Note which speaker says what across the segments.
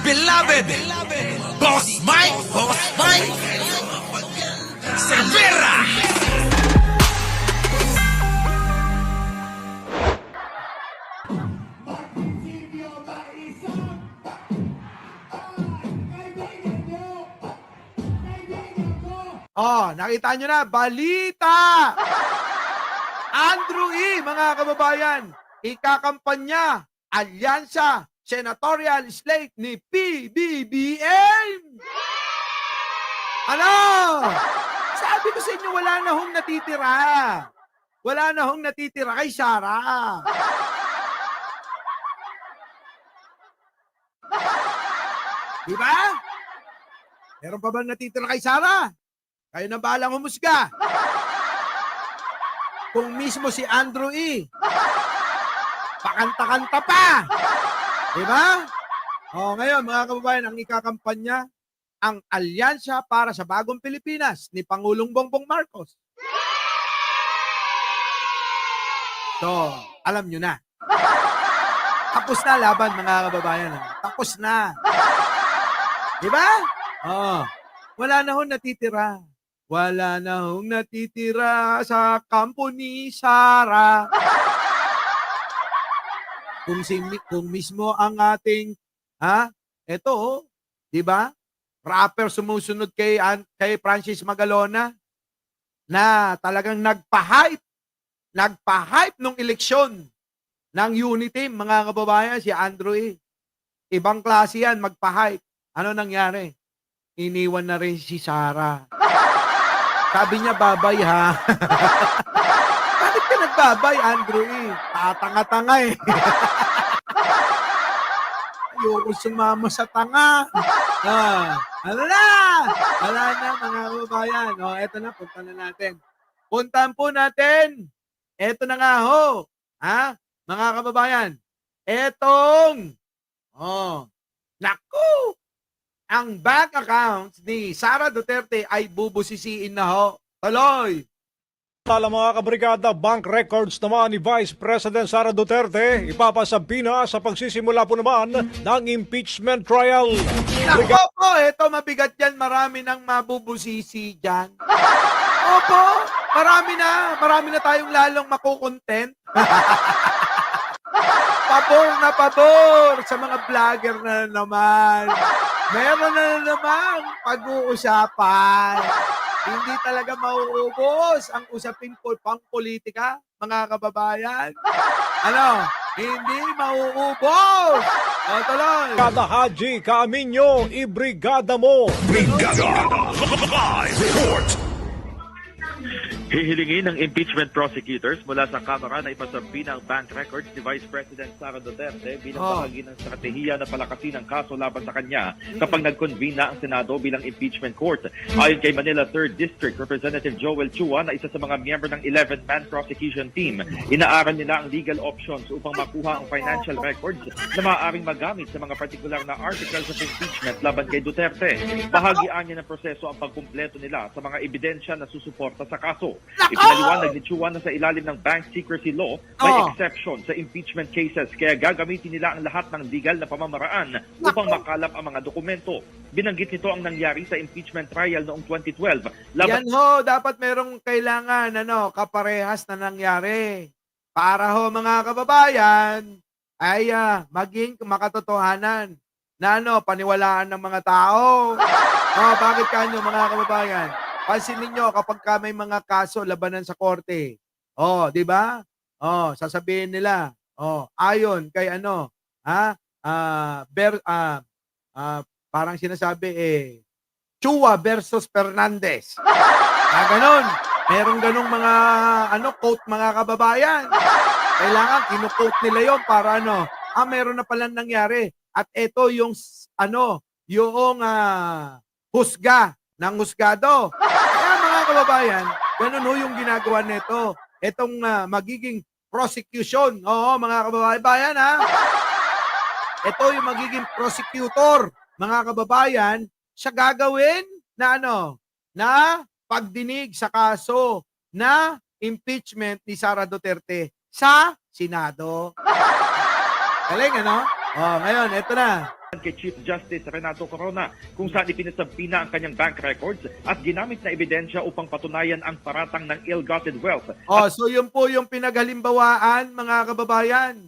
Speaker 1: beloved Boss Mike Cervera.
Speaker 2: Oh, nakita nyo na, balita! Andrew E., mga kababayan, ikakampanya, alyansa, senatorial slate ni PBBM! Ano? Sabi ko sa inyo, wala na hong natitira. Wala na hong natitira kay Sara. Diba? Meron pa ba natitira kay Sara? Kayo na balang humusga. Kung mismo si Andrew E. Pakanta-kanta pa. Diba? O ngayon mga kababayan, ang ikakampanya, ang alyansa para sa bagong Pilipinas ni Pangulong Bongbong Marcos. So, alam nyo na. Tapos na laban mga kababayan. Tapos na. Diba? Oh, wala na hong natitira. Wala na hong natitira sa kampo ni Sara. Kung mismo ang ating, eto, di ba? Rapper sumusunod kay Francis Magalona na talagang nagpa-hype nung eleksyon ng Unity, mga kababayan, si Andrew E. Ibang klase yan, magpa-hype. Ano nangyari? Iniwan na rin si Sara. Sabi niya, babay ha. Bakit ka nagbabay, Andrew E? Tatanga-tanga eh. Ayoko sumama sa tanga. Ano na? Wala na, mga kababayan. O, eto na, punta na natin. Puntahan po natin. Eto na nga ho. Mga kababayan. Etong, naku! Ang bank accounts ni Sara Duterte ay bubusisiin na ho. Tuloy!
Speaker 3: Tala mga kabrigada, bank records naman ni Vice President Sara Duterte ipapasabi na sa pagsisimula po naman ng impeachment trial.
Speaker 2: Naku po, eto mabigat yan. Marami nang mabubusisi dyan. Opo, marami na tayong lalong makukontent. Pabor sa mga vlogger na naman. Meron na naman pag-uusapan. Hindi talaga mauubos ang usapin pang politika, mga kababayan. Ano? Hindi mauubos. O, tuloy.
Speaker 3: Kada Haji Kaaminyo, ibrigada mo.
Speaker 1: Brigada Live Report.
Speaker 4: Hihilingin ng impeachment prosecutors mula sa Kamara na ipasabi ng bank records ni Vice President Sara Duterte bilang bahagi ng estratehiya na palakasin ang kaso laban sa kanya kapag nag-convene na ang Senado bilang impeachment court. Ayon kay Manila 3rd District Representative Joel Chua na isa sa mga miyembro ng 11-man prosecution team, inaaral nila ang legal options upang makuha ang financial records na maaaring magamit sa mga partikular na articles of impeachment laban kay Duterte. Bahagian niya ng proseso ang pagkumpleto nila sa mga ebidensya na susuporta sa kaso. Ipinaliwanag ni Chua na sa ilalim ng bank secrecy law, may exception sa impeachment cases kaya gagamitin nila ang lahat ng legal na pamamaraan upang makalap ang mga dokumento. Binanggit nito ang nangyari sa impeachment trial noong 2012.
Speaker 2: Yan ho, dapat merong kailangan kaparehas na nangyari. Para ho mga kababayan ay maging makatotohanan na paniwalaan ng mga tao. Bakit kanyo mga kababayan? Pansin ninyo kapag may mga kaso labanan sa korte. Di ba? Sasabihin nila, ayon kay parang sinasabi Chua versus Fernandez. Ganon. Merong ganong mga quote mga kababayan. Kailangan kinu-quote nila yon para meron na palang nangyari. At ito yung yung husga ng husgado. Kaya mga kababayan, ganun ho yung ginagawa nito. Itong magiging prosecution. Oo, mga kababayan Ito yung magiging prosecutor, mga kababayan, sa gagawin na na pagdinig sa kaso na impeachment ni Sara Duterte sa Senado. Galing, ngayon, ito na.
Speaker 4: kay Chief Justice Renato Corona kung saan ipinasabi na ang kanyang bank records at ginamit na ebidensya upang patunayan ang paratang ng ill-gotten wealth.
Speaker 2: Oh, so yun po yung pinaghalimbawaan, mga kababayan.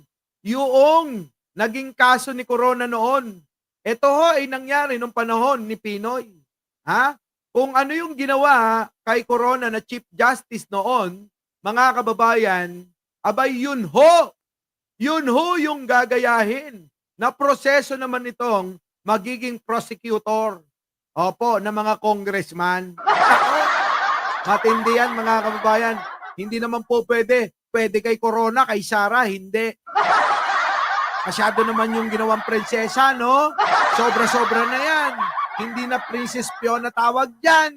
Speaker 2: Yung naging kaso ni Corona noon. Ito ho ay nangyari nung panahon ni Pinoy. Ha? Kung ano yung ginawa kay Corona na Chief Justice noon, mga kababayan, abay yun ho. Yun ho yung gagayahin na proseso naman itong magiging prosecutor. Opo, ng mga congressman. Ako, matindi yan, mga kababayan. Hindi naman po pwede. Pwede kay Corona, kay Sara, hindi. Masyado naman yung ginawang prinsesa, no? Sobra-sobra na yan. Hindi na Princess Fiona tawag dyan.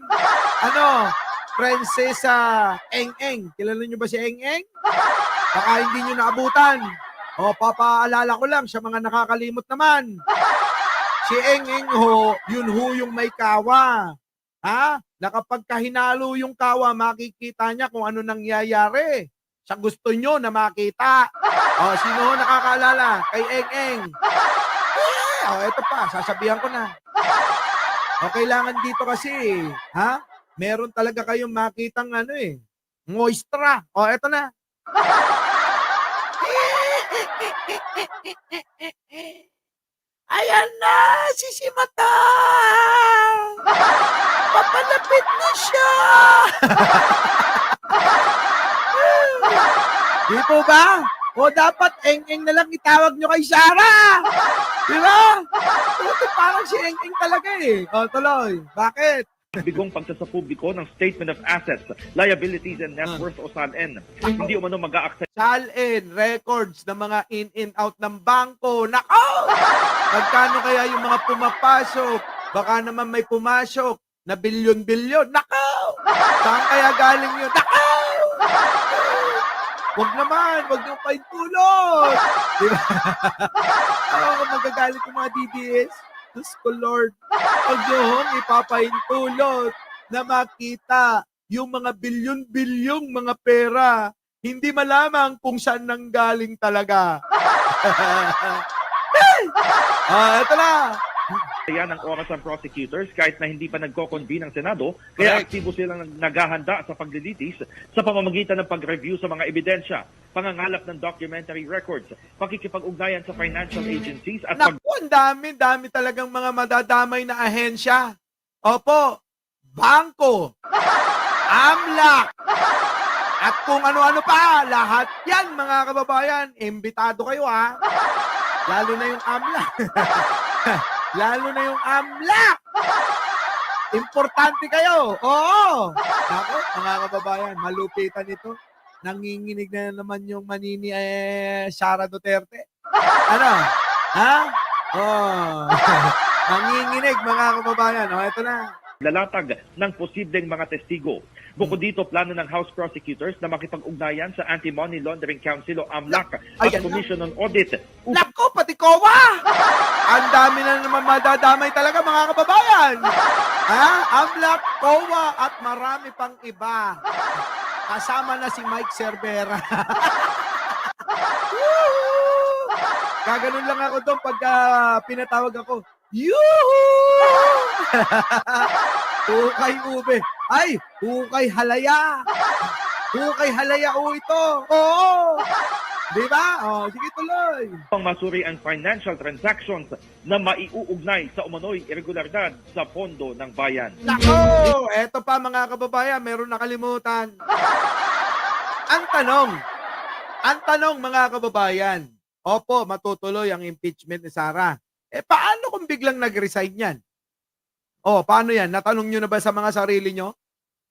Speaker 2: Ano? Prinsesa Eng-Eng. Kilala nyo ba si Eng-Eng? Baka hindi nyo naabutan. O, papaalala ko lang sa mga nakakalimot naman. Si Eng-Eng ho, yun ho yung may kawa. Ha? Na kapag kahinalo yung kawa, makikita niya kung ano nangyayari. Sa gusto nyo na makita. O, sino ho nakakaalala? Kay Eng-Eng. O, eto pa, sasabihan ko na. O, kailangan dito kasi, ha? Meron talaga kayong makitang ano moistra. O, eto na. Ayan na, sisimatang! Papalapit na siya! Di po ba? O dapat Eng-Eng na lang itawag nyo kay Sara! Di ba? Parang si Eng-Eng talaga O tuloy, bakit?
Speaker 4: Bigong pagsasapubliko ng Statement of Assets, Liabilities and Net Worth o SALN. Hindi umano mag-a-access
Speaker 2: Salin, records ng mga in-out ng bangko. Nako! Magkano kaya yung mga pumapasok? Baka naman may pumasok na bilyon-bilyon. Nako! Saan kaya galing yun? Nako! Wag naman, wag nyo paintulot. Diba? Ako, magagalit yung mga DDS. Diyos ko, Lord. Wag nyo hong ipapaintulot na makita yung mga bilyon-bilyong mga pera. Hindi malamang kung saan nanggaling talaga. Ito na.
Speaker 4: yan ang oras ng prosecutors kahit na hindi pa nagko-convene ang Senado, kaya
Speaker 2: Correct.
Speaker 4: aktibo silang naghahanda sa paglilitis sa pamamagitan ng pag-review sa mga ebidensya, pangangalap ng documentary records, pakikipag-ugnayan sa financial agencies at
Speaker 2: Naku, ang dami talagang mga madadamay na ahensya. Opo, bangko, AMLAC, at kung ano-ano pa, lahat yan mga kababayan, imbitado kayo ha. Lalo na yung AMLAC. Lalo na yung AMLAC. Importante kayo. Oo. Naku, mga kababayan, malupitan ito. Nanginginig na naman yung manini Sara Duterte. Ano? Ha? Oh. Nanginginig mga kababayan. O, ito na.
Speaker 4: lalatag ng posibleng mga testigo. Bukod dito, plano ng House Prosecutors na makipag-ugnayan sa Anti-Money Laundering Council o AMLAC at
Speaker 2: Ayan na.
Speaker 4: Commission on Audit.
Speaker 2: Nako, pati kowa! Ang dami na naman madadamay talaga mga kababayan. Ha? AMLAC, COA at marami pang iba. Kasama na si Mike Cervera. Woo! Gaganon lang ako doon pag pinatawag ako. Yuhu! Hukay ube. Ay, hukay halaya. Hukay halaya ito. Oo. Di ba? Oh, sige tuloy.
Speaker 4: Pang masuri ang financial transactions na maiuugnay sa umano'y irregularidad sa pondo ng bayan.
Speaker 2: Nako! Eto pa mga kababayan, meron nakalimutan. Ang tanong mga kababayan, opo, matutuloy ang impeachment ni Sara. Paano kung biglang nag-resign yan? Paano yan? Natanong nyo na ba sa mga sarili nyo?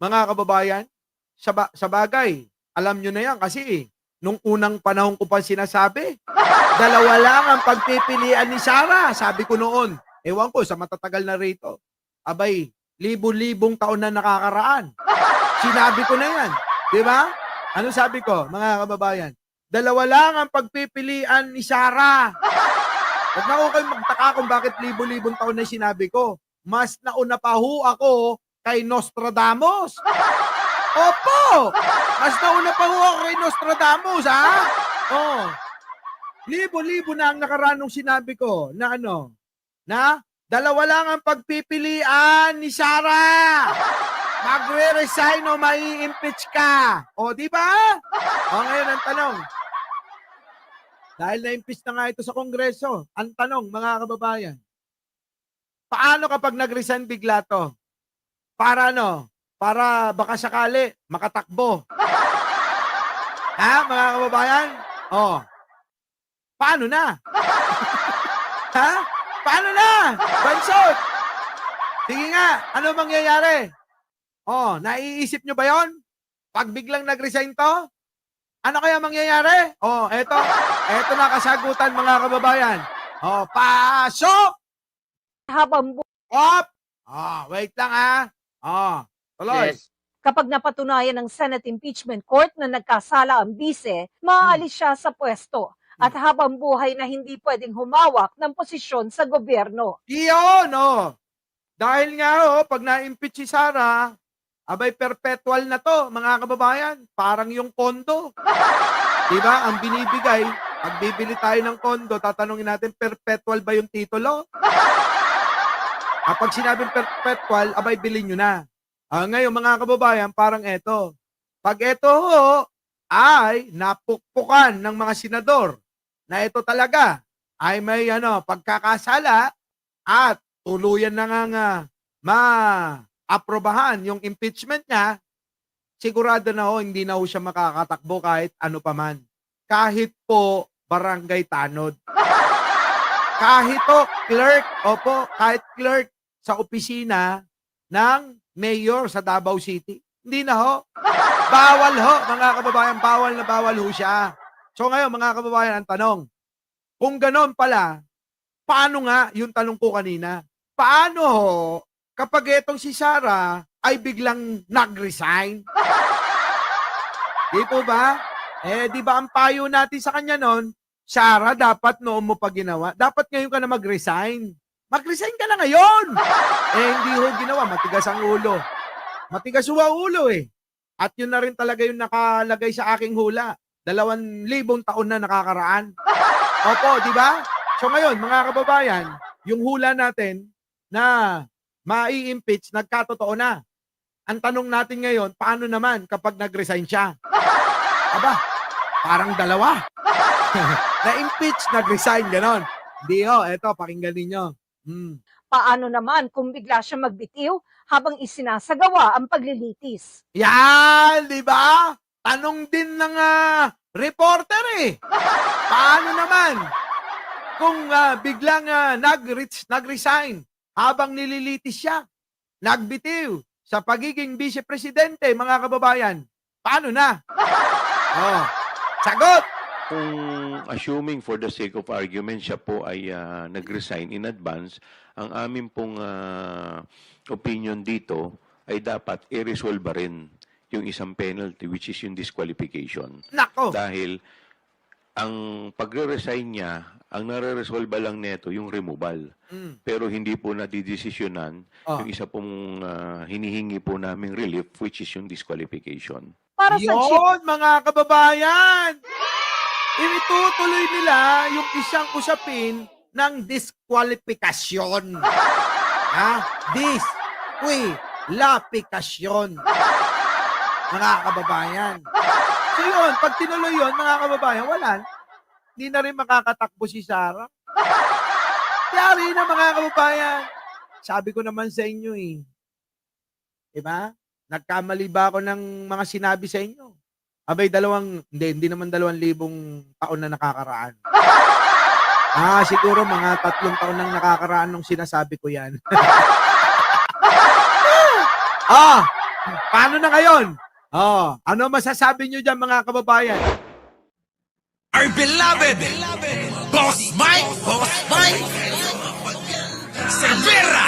Speaker 2: Mga kababayan, sa bagay, alam nyo na yan kasi nung unang panahon ko pa sinasabi, dalawa lang ang pagpipilian ni Sara. Sabi ko noon, ewan ko sa matatagal na rito. Abay, libo-libong taon na nakakaraan. Sinabi ko na yan. Di ba? Ano sabi ko, mga kababayan? Dalawa lang ang pagpipilian ni Sara. Huwag na ako kayo magtaka kung bakit libo-libong taon na sinabi ko. Mas nauna pa ho ako kay Nostradamus. Opo! Mas nauna pa ho ako kay Nostradamus, ha? Libo-libo na ang nakaraan nung sinabi ko na ano, na dalawa lang ang pagpipilian ni Sara. Magre-resign o mai-impeach ka. O, di ba? O, ngayon ang tanong. Dahil na-impeach na nga ito sa Kongreso, ang tanong, mga kababayan, paano kapag nag-resign bigla to? Para ano? Para baka sakali makatakbo. Ha, mga kababayan? O, paano na? Ha? Paano na? Bansot! Sige nga, ano mangyayari? Oh, naiisip nyo ba yon? Pag biglang nag-resign to, ano kaya mangyayari? Oh, eto na kasagutan mga kababayan. Oh, pasok!
Speaker 5: Habang
Speaker 2: Op! Oh, wait lang ha. Oh, tuloy.
Speaker 6: Yes.
Speaker 5: kapag napatunayan ng Senate Impeachment Court na nagkasala ang bise, maaalis siya sa pwesto at habang buhay na hindi pwedeng humawak ng posisyon sa gobyerno.
Speaker 2: Iyon, oh. Dahil nga, pag na-impeach si Sara, abay perpetual na to, mga kababayan. Parang yung kondo. Diba? Ang binibigay, pag bibili tayo ng kondo, tatanungin natin, perpetual ba yung titulo? Kapag sinabing perpetual, abay bilhin nyo na. Ngayon, mga kababayan, parang eto. Pag eto ay napukpukan ng mga senador na ito talaga ay may pagkakasala at tuluyan na nga ma-aprobahan yung impeachment niya, sigurado na hindi na siya makakatakbo kahit ano pa man. Kahit po barangay tanod. Kahit clerk, kahit clerk sa opisina ng mayor sa Davao City. Hindi na Bawal mga kababayan, bawal ho siya. So ngayon, mga kababayan, ang tanong, kung ganon pala, paano nga yung tanong ko kanina? Paano kapag etong si Sara ay biglang nag-resign? Di po ba? Di ba ang payo natin sa kanya nun, Sara, dapat noon mo pa ginawa. Dapat ngayon ka na mag-resign. Mag-resign ka na ngayon. Hindi ho ginawa. Matigas ang ulo. Matigas ho ang ulo At yun na rin talaga yung nakalagay sa aking hula. 2,000 taon na nakakaraan. Opo, di ba? So ngayon, mga kababayan, yung hula natin na mai-impeach, nagkatotoo na. Ang tanong natin ngayon, paano naman kapag nag-resign siya? Aba, parang dalawa. Na-impeach, nag-resign, ganon. Hindi eto, pakinggan ninyo.
Speaker 5: Paano naman kung bigla siya magbitiw habang isinasagawa ang paglilitis?
Speaker 2: Yan, di ba? Tanong din ng reporter Paano naman kung biglang nag-resign habang nililitis siya, nagbitiw sa pagiging vice-presidente, mga kababayan? Paano na? Sagot!
Speaker 6: Kung assuming for the sake of argument, siya po ay nag-resign in advance, ang amin pong opinion dito ay dapat i-resolve rin yung isang penalty, which is yung disqualification.
Speaker 2: Nako!
Speaker 6: Dahil ang pagre-resign niya, ang nare-resolve lang neto yung removal. Pero hindi po nadidesisyonan yung isa pong hinihingi po naming relief, which is yung disqualification.
Speaker 5: Para sa chief,
Speaker 2: Yun, mga kababayan! Itutuloy nila yung isang usapin ng diskwalifikasyon. Diskwalifikasyon. Mga kababayan. So yun, pag tinuloy yun, mga kababayan, wala. Hindi na rin makakatakbo si Sara. Yari na, mga kababayan. Sabi ko naman sa inyo Diba? Nagkamali ba ako ng mga sinabi sa inyo? Abay, hindi naman 2,000 taon na nakakaraan. Siguro mga 3 taon nang nakakaraan nung sinasabi ko yan. Paano na ngayon? Ano masasabi nyo dyan, mga kababayan?
Speaker 1: Our beloved Boss Mike Cervera.